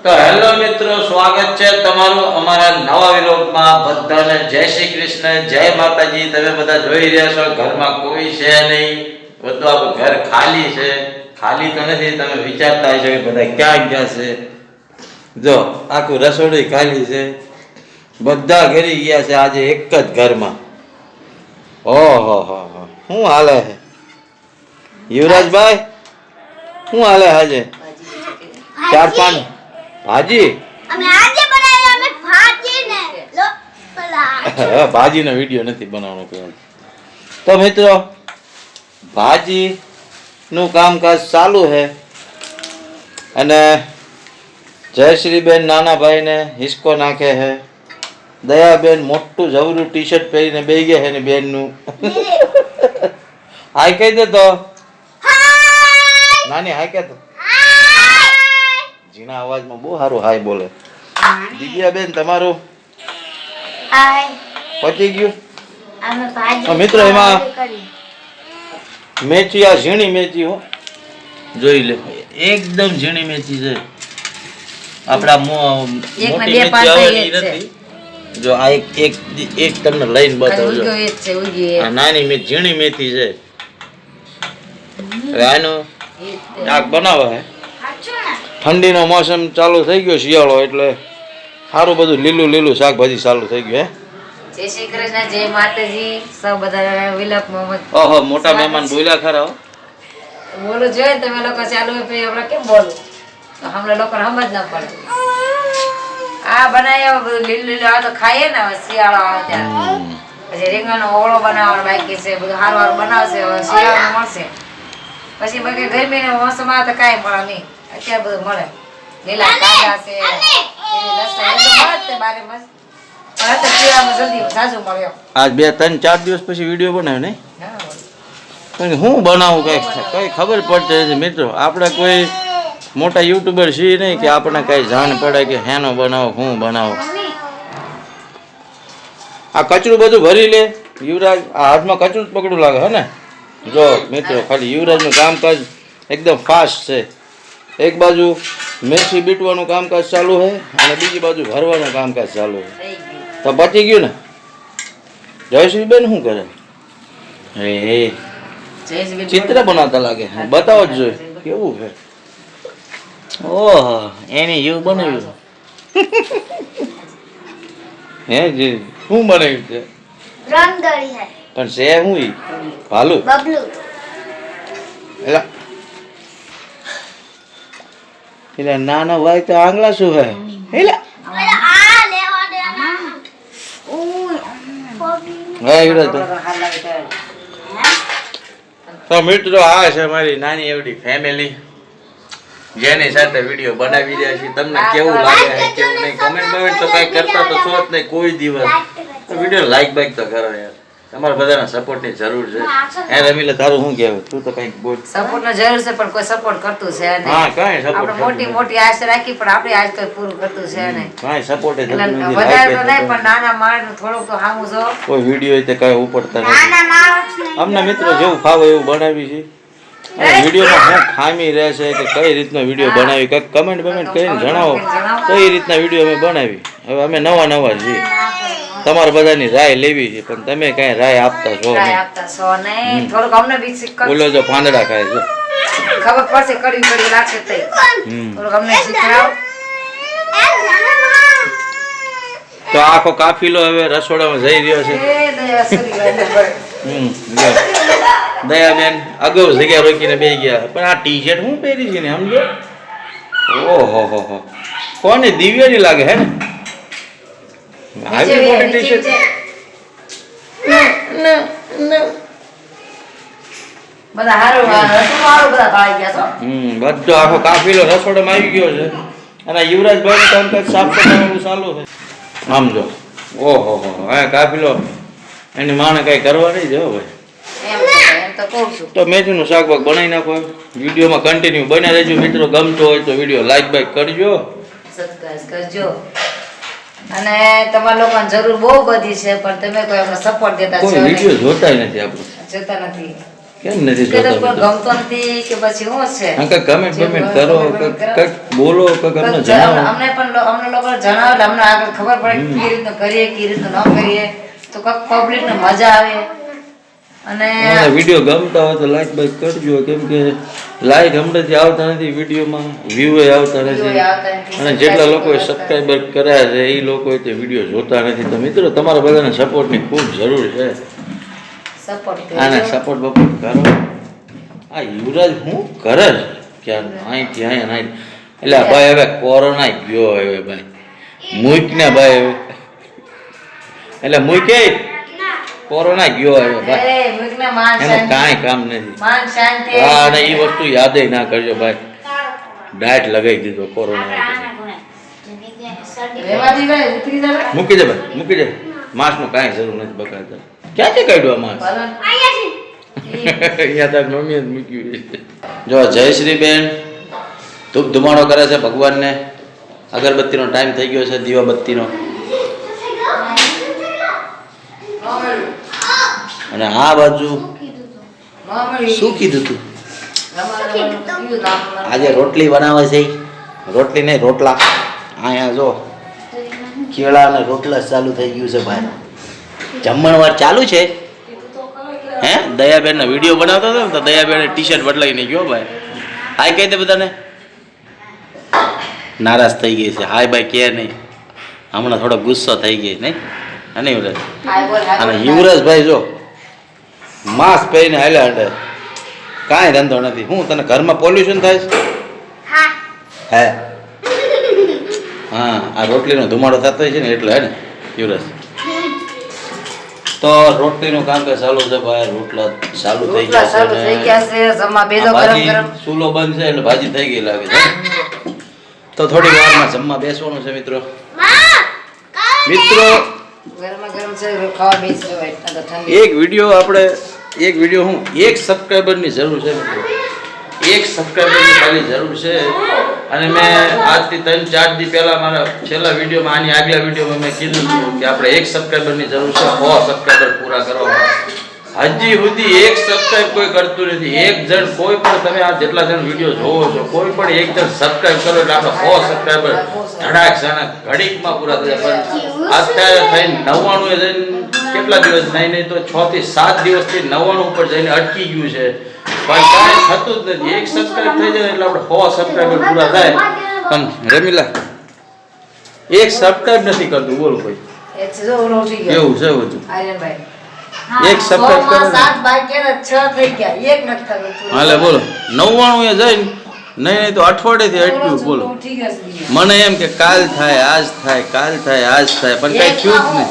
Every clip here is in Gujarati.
તો હેલો મિત્રો, સ્વાગત છે તમારું અમારા નવા વિલોગમાં. બધાને જય શ્રી કૃષ્ણ, જય માતાજી. તમે બધા જોઈ રહ્યા છો ઘરમાં કોઈ છે નહીં, બધું આપણું ઘર ખાલી છે. ખાલી તો નથી, તમે વિચારતા હશો કે બધા ક્યાં ગયા છે. જો આખું રસોડું ખાલી છે, બધા ઘરે ગયા છે આજે એક જ ઘરમાં. ઓહો હો હો, શું હાલે છે યુવરાજભાઈ? શું હાલે આજે? 4-5 ભાજી અમે આજે બનાવી અમે ભાજી ને લો પલા ભાજીનો વિડિયો નથી બનાવવાનો કે. તો મિત્રો ભાજી નું કામકાજ ચાલુ છે અને જયશ્રીબેન નાના ભાઈને હિસકો નાખે છે. દયાબેન મોટું જવરું ટી શર્ટ પહેરીને બેસી ગયા છે ને બેનનું હાય કહી દે તો. નાની હાય કે તો. જીના અવાજમાં બહુ સારું હાય બોલે. દિવ્યાબેન તમારું હાય પતી ગયું? અમે ભાજી મિત્રો એમાં મેથી, આ ઝીણી મેથી હો, જોઈ લે એકદમ ઝીણી મેથી છે. આપડા મોટી મેથી આવે એ નથી. જો આ એક તમને લઈને બતાવજો. આ નાની મેથી, ઝીણી મેથી છે. આનું શાક બનાવે છે. ઠંડીનો મોસમ ચાલુ થઈ ગયો, શિયાળો એટલે સારું બધું લીલું લીલું શાકભાજી ચાલુ થઈ ગયું. જય શ્રી કૃષ્ણ, જય માતાજી. સૌ બધા વિલાપ મોહમ્મદ. ઓહો, મોટા મહેમાન બોલ્યા ખરા હો. બોલું જોઈએ તમે લોકો ચાલુ પછી આપણે કેમ બોલું, તો હમણાં લોકો સમજ ના પડે. આ બનાવ્યા બધું લીલું લીલું આવે તો ખાઈએ ને. હવે શિયાળો આવે ત્યારે પછી રીંગણનો ઓળો બનાવવાનો બાકી છે, બધું સારું સારું બનાવશે. હવે શિયાળો મળશે પછી બાકી ગરમીનો મોસમ આવે તો કાંઈ મળે નહીં. અત્યારે બધું મળે, લીલા કાંદા છે, લસણ એ તો મળે જ તે બારે મસ્ત. પણ અત્યારે શિયાળામાં જલ્દી સાજુ મળ્યો. આજ 2-3-4 દિવસ પછી વિડીયો બનાવ્યો નહીં. પણ હું બનાવું કઈ ખબર પડતી નથી મિત્રો. આપણે કોઈ મોટા યુટ્યુબર છીએ નહીં કે આપણને કઈ જાણ પડે કે હેનો બનાવો, હું બનાવો. આ કચરું બધું ભરી લે યુવરાજ. આ હાથમાં કચરું જ પકડું લાગે હે ને. જો મિત્રો ખાલી યુવરાજનું કામકાજ એકદમ ફાસ્ટ છે. એક બાજુ મેથી બીટવાનું કામકાજ ચાલુ છે અને બીજી બાજુ ભરવાનું કામકાજ ચાલુ છે. તો પતી ગયું ને? જયશ્રીબેન શું કરે? ચિત્ર બનાવતા લાગે. બતાવો જ જોઈએ કેવું છે. ઓહો, એની જેવું બનાવ્યું હે જી. શું બનાવ્યું છે? રંગદળી હે પણ છે હું ઈ ભાલુ બબલુ. એલા એલા નાનો ભાઈ તો આંગળા શું હે? એલા આ લેવા દે ના હે ઈડો તો મિત્રો આ છે મારી નાની એવડી ફેમિલી જેની સાથે વિડીયો બનાવી રહ્યા છીએ. તમને કેવું લાગે છે કેવું નહીં કમેન્ટ તો કઈ કરતા તો છો જ નહીં કોઈ દિવસ. તો વિડીયો લાઈક બાઈક તો કરો યાર. તમારા બધાના સપોર્ટની જરૂર છે. હે રમીલા, તારું શું કહેવું? તું તો કઈક બોલ. સપોર્ટની જરૂર છે પણ કોઈ સપોર્ટ કરતું છે નહીં. હા, કાઈ સપોર્ટ. આપણે મોટી મોટી આશા રાખી પણ આપણે આજ તો પૂરું કરતું છે નહીં. કાઈ સપોર્ટ જ એટલે નથી. વધારે તો નહીં પણ નાના માણસ થોડુંક તો સામું જો. કોઈ વિડીયો તે કઈ ઉપડતા નથી. નાના માણસ ને અમને મિત્રો જેવું ફાવે એવું બનાવી છે. અને વિડીયોમાં શું ખામી રહેશે કે કઈ રીતનો વિડીયો બનાવી કઈ કમેન્ટ કરીને જણાવો. કઈ રીતના વિડીયો અમે બનાવી. હવે અમે નવા છીએ, તમારા બધાની રાય લેવી છે પણ તમે કઈ રાય આપતા છો રાય નહીં. આપતા છો નહીં. થોડુંક અમને બી શીખવ બોલો જો પાંદડા ખાય છે. ખબર પડશે કડવી કડવી લાગશે તઈ. થોડુંક અમને શીખડાવ. તો આખો કાફિલો હવે રસોડામાં જઈ રહ્યો છે. એ દયા સરી ભાઈ. જો દયાબેન અગાઉ જગ્યા રોકીને બેસી ગયા. પણ આ ટી શર્ટ હું પહેરી છે ને સમજો. ઓહો હો હો, કોને દિવ્યાની લાગે હે ને? આવી મોટી ટી શર્ટ. બધા હારું હારું બધા ભાઈ ગયા છો. બધો આખો કાફિલો રસોડામાં આવી ગયો છે અને યુવરાજભાઈ કામકાજ સાફ કરવાનું ચાલુ છે. આમ જો ઓહો હો, હા કાફિલો એની માને કઈ કરવા નહીં જો ભાઈ. એમ તો કહું છું. તો મેથીનું શાક બાક બનાવી નાખો. વિડીયોમાં કન્ટિન્યુ બન્યા રહેજો મિત્રો. ગમતો હોય તો વિડીયો લાઈક બાઈક કરજો, સબસ્ક્રાઇબ કરજો. અને તમારા લોકોને જરૂર બહુ બધી છે પણ તમે કોઈ અમને સપોર્ટ દેતા છો કોઈ વિડીયો જોતા નથી આપણે. જોતા નથી. કેમ નથી કે તો જોતા કોઈ બધા? ગમતો નથી કે પછી શું છે હા, કંઈક કમેન્ટ બમેન્ટ કરો, કંઈક બોલો, કંઈક અમને અમને જણાવો. અમને લોકો જણાવે એટલે અમને આગળ ખબર પડે કે કેવી રીતનું કરીએ કેવી રીતનું ન કરીએ તો કંઈક પબ્લિક ને મજા આવે અને અમારા વિડીયો ગમતા હોય તો લાઈક બાઈક કરજો, કેમ કે લાઈક હમણાંથી આવતા નથી વિડીયોમાં, વ્યૂ આવતા નથી, View આવતા નથી, અને જેટલા લોકોએ subscribe સબસ્ક્રાઈબર કર્યા છે એ લોકોએ તે વિડીયો જોતા નથી. તો મિત્રો તમારા બધાને સપોર્ટની ખૂબ જરૂર છે. સપોર્ટ આને કરજો સપોર્ટ બપોર્ટ કરો. આ યુવરાજ હું કરે છે ક્યાં અહીંથી અહીંયા અહીં, એટલે આ ભાઈ હવે કોરોના ગયો હવે ભાઈ મૂક ને ભાઈ હવે, એટલે મૂકે કોરોના ગયો હવે ભાઈ, એ મુકને માન એનું શાંતિ કાંઈ કામ નથી. માન શાંતિ હા, અને એ વસ્તુ યાદ ના કરજો ભાઈ, ડાયટ લગાવી દીધો કોરોના. રેવાજી ભાઈ ઉતરી જાવ મૂકી દે ભાઈ, મૂકી દે. માંસનું કાંઈ જરૂર નથી બકાતા. ક્યાંથી કાઢ્યું આ માંસ? અહીંયા તાર મમ્મીએ જ મૂક્યું છે. જો જયશ્રી બેન ધૂપ ધુમાડો કરે છે ભગવાનને. અગરબત્તીનો ટાઈમ થઈ ગયો છે, દીવાબત્તીનો. અને આ બાજુ શું કીધું તું? આજે રોટલી બનાવે છે. રોટલી નહીં, રોટલા. અહીંયા જો કેળા અને રોટલા ચાલુ થઈ ગયું છે ભાઈ. જમણવાર ચાલુ છે. હે, દયાબેનનો વિડીયો બનાવતો હતો ને તો દયાબેને ટી શર્ટ બદલાઈને ગયો ભાઈ. હાય કહી દે બધાને. નારાજ થઈ ગઈ છે, હાય ભાઈ કે નહીં. હમણાં થોડો ગુસ્સો થઈ ગઈ નહીં? અને યુવરાજ, અને યુવરાજભાઈ જો માસ્ક પહેરીને હાલ્યા હટે, કાંઈ ધંધો નથી. હું તને ઘરમાં પોલ્યુશન થાય છે? હે, હા, આ રોટલીનો ધુમાડો થતો હોય છે ને એટલે, હે ને યુવરાજ? તો રોટલીનું કામ કે ચાલુ છે ભાઈ, રોટલા ચાલુ થઈ ગયા છે ચાલુ થઈ ગયા છે જમવા બેસો આ ગરમ ભાજી ગરમ ચૂલો બંધ છે એટલે ભાજી થઈ ગઈ લાગે છે. તો થોડી વારમાં જમવા બેસવાનું છે મિત્રો. મિત્રો ગરમા ગરમ છે ખાવા બેસી જવાય એટલે તો ઠંડી એક વિડીયો હું એક સબસ્ક્રાઈબરની જરૂર છે મિત્રો. એક સબસ્ક્રાઈબરની ખાલી જરૂર છે. અને મેં આજથી 3-4 દી પહેલા મારા છેલ્લા વિડીયોમાં, આની આગલા વિડીયોમાં મેં કીધું હતું કે આપણે એક સબસ્ક્રાઈબરની જરૂર છે 100 સબસ્ક્રાઈબર પૂરા કરવા. હજી સુધી એક સબસ્ક્રાઈબ કોઈ કરતું નથી. એક જણ કોઈ પણ, તમે આ જેટલા જણ વિડીયો જોવો છો, કોઈ પણ એક જણ સબસ્ક્રાઈબ કરો એટલે આપણે 100 સબસ્ક્રાઈબર ધડાક સાના ઘડીકમાં પૂરા થઈ જાય. પણ અત્યારે થઈને 99 જઈને કેટલા દિવસ નહીં તો 6 થી 7 દિવસથી 99 ઉપર જઈને અટકી ગયું છે. પણ કાંઈ થતું જ નથી. એક સબસ્ક્રાઈબ થઈ જાય એટલે આપણે 100 સબસ્ક્રાઈબર પૂરા થાય. પણ રમીલા એક સબસ્ક્રાઈબ નથી કરતું, બોલો કોઈ. એ છે જો ઓલો ઉઠી ગયો એવું છે બધું. આર્યનભાઈ એક સબસ્ક્રાઇબ કરો ને. 7 બાકી ને 6 થઈ ગયા, એક નથી થતું. હાલે બોલો 99 એ જઈને નહીં તો અઠવાડિયેથી અટક્યું. બોલો ઉઠી ગયો છે. મને એમ કે કાલ થાય, આજ થાય, કાલ થાય, આજ થાય, પણ કઈ થયું જ નહીં.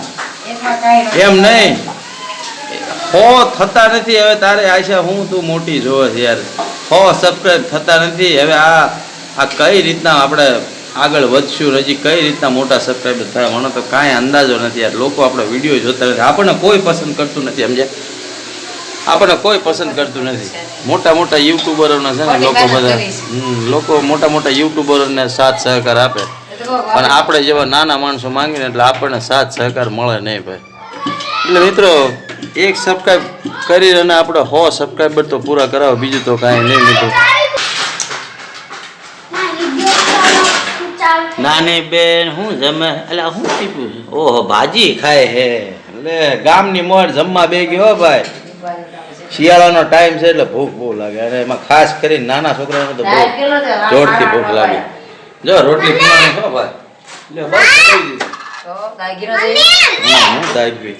એકમાં કાંઈ નથી. એમ નહીં, હો થતા નથી. હવે તારે આશા હું તું મોટી જોવે છે યાર. 100 સબસ્ક્રાઇબ થતા નથી. હવે આ કઈ રીતના આપણે આગળ વધશું, હજી કઈ રીતના મોટા સબસ્ક્રાઈબર થાય મને તો કાંઈ અંદાજો નથી યાર. લોકો આપણે વિડીયો જોતા નથી, આપણને કોઈ પસંદ કરતું નથી, સમજ્યા? આપણને કોઈ પસંદ કરતું નથી. મોટા મોટા યુટ્યુબરોને છે ને લોકો બધા, લોકો મોટા મોટા યુટ્યુબરોને સાથ સહકાર આપે, એ તો કહો, અને આપણે જેવા નાના માણસો માંગીને એટલે આપણને સાથ સહકાર મળે નહીં ભાઈ. એટલે મિત્રો એક સબસ્ક્રાઈબ કરી અને આપણે 100 સબસ્ક્રાઈબર તો પૂરા કરાવો, બીજું તો કાંઈ નહીં મિત્રો. નાની બેન હું જમે, એટલે હું ટીપ્યું છે? ઓહો, ભાજી ખાય હે. એટલે ગામની મોર જમવા બે ગયો ભાઈ. શિયાળાનો ટાઈમ છે એટલે ભૂખ બહુ લાગે, અને એમાં ખાસ કરીને નાના છોકરાઓને તો બહુ જોરથી ભૂખ લાગે. જો રોટલી ખાવાનું છો ભાઈ, લે બસ પતાવી દીધું. તો દાગીનો છે. હું દાઈ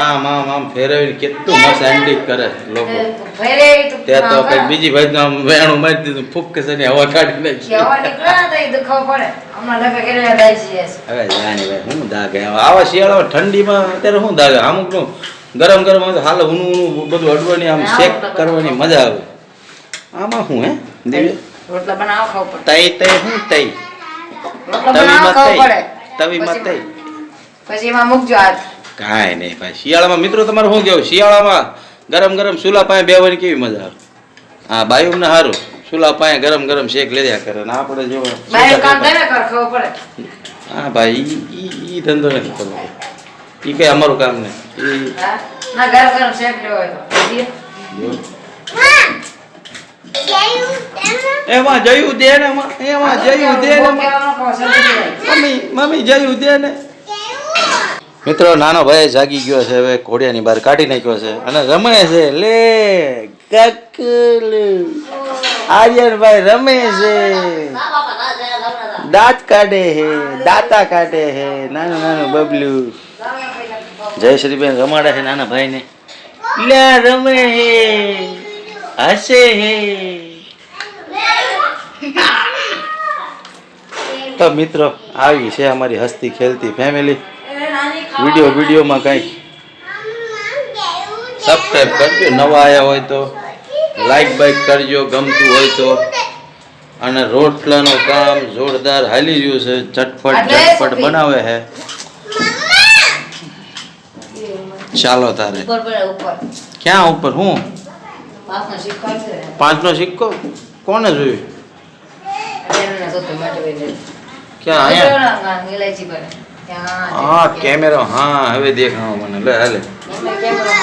આમ ફેરવીને કેટલું મસ્ત એન્ડિંગ કરે લોકો. ફેરે તું ત્યાં તો કઈ બીજી ભાઈ આમ વેણું મારી દીધું, ફૂક કે છે ને હવા કાઢી નાખી. કેવા નીકળ્યા તો એ દુખાવો પડે. હમણાં લગા કેટલા દાઈ છે. હવે જાણી ભાઈ હું દાગે આવા શિયાળામાં ઠંડીમાં અત્યારે શું દાગે અમુકનું ગરમ ગરમ હોય તો હાલ ઊનું બધું અડવાની આમ શેક કરવાની મજા આવે. આમાં શું હે દિવ્ય રોટલા બનાવો ખાવ પડે. તઈ શું તઈ રોટલા બનાવો ખાવ પડે. તવીમાં તઈ પછી એમાં મૂકજો હાથ. કાંઈ નહીં ભાઈ. શિયાળામાં મિત્રો તમારે શું કેવું? શિયાળામાં ગરમ ગરમ ચૂલા પાસે બેવાની કેવી મજા આવે? હા, બાયુમને સારું ચૂલા પાસે ગરમ ગરમ શેક લેયા કરે, ને આપણે જો બાય કામ તમે કર ખાવ પડે. હા ભાઈ, ઈ ધંધો નથી કરવો. ઈ કઈ અમારું કામ નહીં. હા? ના ગરમ ગરમ શેક લેવો હોય તો. જો. એમાં જયું એમાં જયું દે ને એમાં જયું દે ને મમ્મી જયું દે ને. મિત્રો નાનો ભાઈ જાગી ગયો છે, હવે ઘોડિયાની બહાર કાઢી નાખ્યો છે અને રમે છે. લે કકલુ આર્યનભાઈ રમે છે, દાંત કાઢે હે, દાંતા કાઢે હે. નાનું નાનું બબલું જયશ્રીબેન રમાડે છે નાના ભાઈને. લે રમે હે, હસે હે. તો મિત્રો આવી છે અમારી હસતી ખેલતી ફેમિલી. વિડીયોમાં કંઈક સબસ્ક્રાઈબ કરજો, નવા આવ્યા હોય તો લાઈક બાઈક કરજો, ગમતું હોય તો. અને રોટલાનું કામ જોરદાર હાલી રહ્યું છે, ઝટપટ બનાવે છે. ચાલો તારે ક્યાં ઉપર હું 5નો સિક્કો કોને જોયું? ક્યાં અહીંયા? હા કેમેરો, હા હવે દેખાણો મને. લે હાલે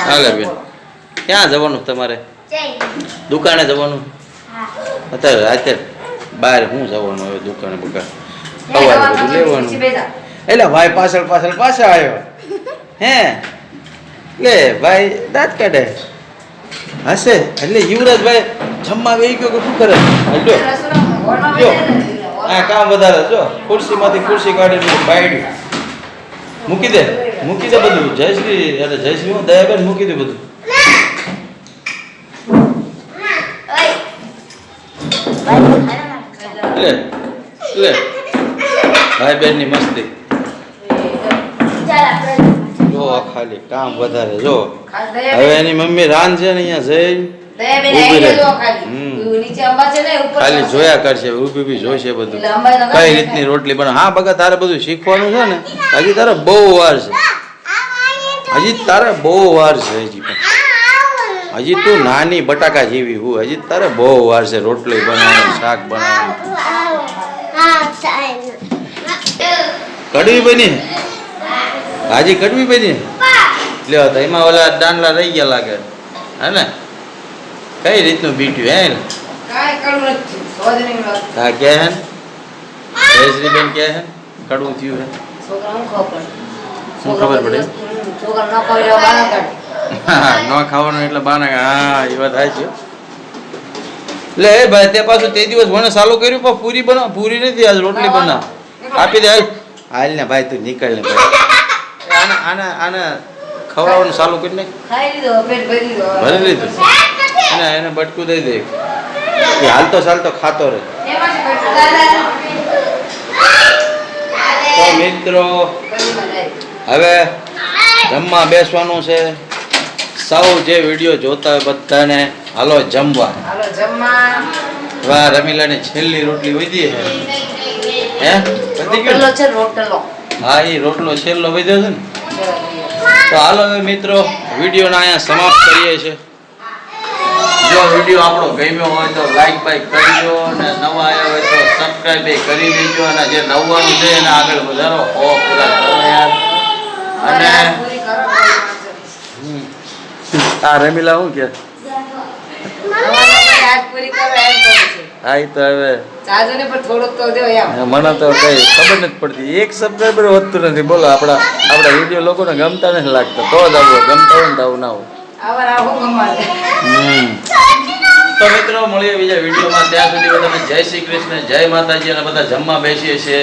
હાલે બેન. ક્યાં જવાનું તમારે? દુકાને જવાનું? અત્યારે રાતે બહાર હું જવાનું હવે દુકાને બુકા સવારે બધું લેવાનું. એટલે ભાઈ પાછળ પાછા આવ્યો હે. લે ભાઈ દાંત કાઢે હશે. એટલે યુવરાજભાઈ જમવા વેઈ ગયો કે શું કરે? જો આ કામ વધારે. જો ખુરશીમાંથી ખુરશી કાઢી બાયડી મૂકી દે બધું. જયશ્રી અરે જયશ્રી હું દયાબેન મૂકી દે બધું. લે લે ભાઈ બેન ની મસ્તી જો. ખાલી કામ વધારે. જો હવે એની મમ્મી રાન છે ને અહીંયા જઈ ખાલી જોયા કરશે, ઊભી જોઈશે બધું કઈ રીતની રોટલી બને. હા બગા તારે બધું શીખવાનું છે ને, હજી તારે બહુ વાર છે. હજી પણ હજી તું નાની બટાકા જેવી હું. હજી તારે બહુ વાર છે રોટલી બનાવવાની, શાક બનાવવાની. કડવી બની હાજી, કડવી બની. લ્યો તો એમાં ઓલા દાંડલા રહી ગયા લાગે હે ને? કઈ રીતનું બીટ્યું હે ને? હા કે હે જયશ્રીબેન કે હે કડવું થયું હે? શું ખબર પડે? ન ખાવાનું એટલે બાના. હા એ વાત થાય છે. લે ભાઈ તે પાછું તે દિવસ મને ચાલુ કર્યું પણ પૂરી બનાવ. પૂરી નથી આજ રોટલી બનાવ. આપી દે હાલ ને ભાઈ, તું નીકળ ને ભાઈ. આને ખવડાવવાનું ચાલુ કરી નાખ. ભરી લીધું એને બટકું દઈ દે. હાલતો ચાલતો ખાતો રહે. તો મિત્રો હવે જમવા બેસવાનું છે. સૌ જે વિડીયો જોતા હોય બધાને હાલો જમવા. વાહ રમીલાની છેલ્લી રોટલી વધી છે હે? વધી ગયો? હા એ રોટલો છેલ્લો વધ્યો છે ને. તો હાલો હવે મિત્રો વિડીયોના અહીંયા સમાપ્ત કરીએ છીએ. જો વિડીયો આપણો ગમ્યો હોય તો લાઈક બાઈક કરજો, અને નવા આવ્યા હોય તો સબસ્ક્રાઈબ કરી દેજો, અને જે નવવાનું છે એને આગળ વધારો. પૂરા કરો યાર. અને આ રમીલા શું કે? હા એ તો હવે મને તો કઈ ખબર નથી પડતી. એક સબસ્ક્રાઈબર વધતું નથી. બોલો આપણા વિડીયો લોકોને ગમતા નથી લાગતા. તો જ આવું ગમતા હોય ને આવું ના હોય. તો મિત્રો મળીએ બીજા વિડીયોમાં. ત્યાં સુધી બધાને જય શ્રી કૃષ્ણ, જય માતાજી. અને બધા જમવા બેસીએ છીએ.